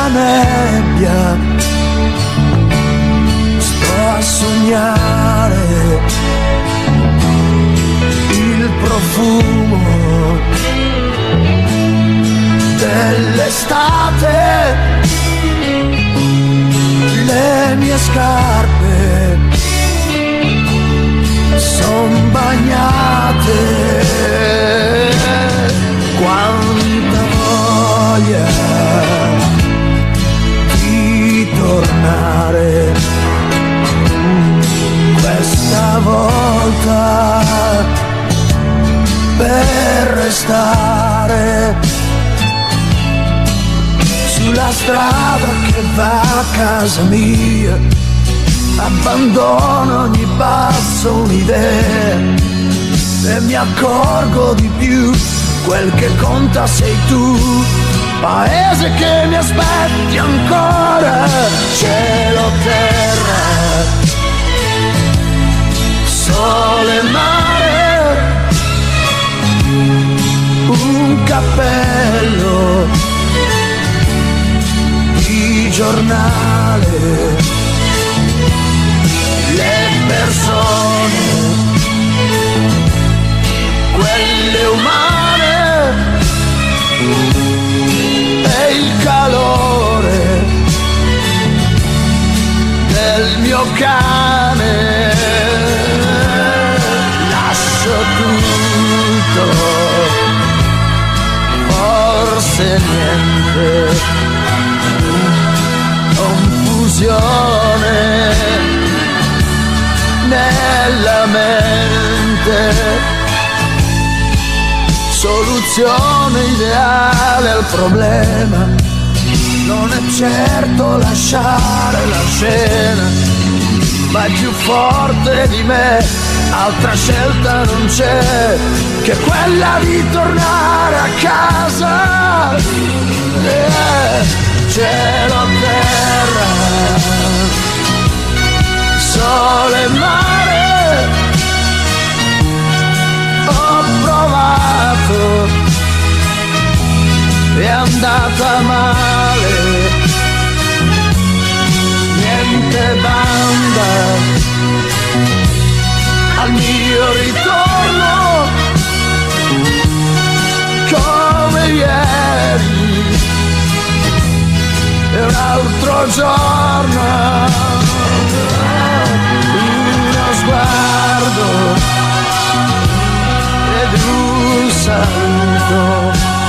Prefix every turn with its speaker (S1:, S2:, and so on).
S1: nella nebbia sto a sognare il profumo dell'estate, le mie scarpe son bagnate, quanta voglia di tornare questa volta per restare sulla strada che va a casa mia. Abbandono ogni passo un'idea e mi accorgo di più, quel che conta sei tu. Paese che mi aspetti ancora, cielo, terra, sole, mare, un cappello di giornale, le persone, quelle umane, e il calore del mio cane. Lascio tutto, forse niente, confusione nella mente, soluzione ideale al problema non è certo lasciare la scena, ma è più forte di me, altra scelta non c'è che quella di tornare a casa. Cielo, terra, sole, mare, ho provato, è andata male, niente banda al mio ritorno, come ieri, è un altro giorno, uno sguardo ed un saluto.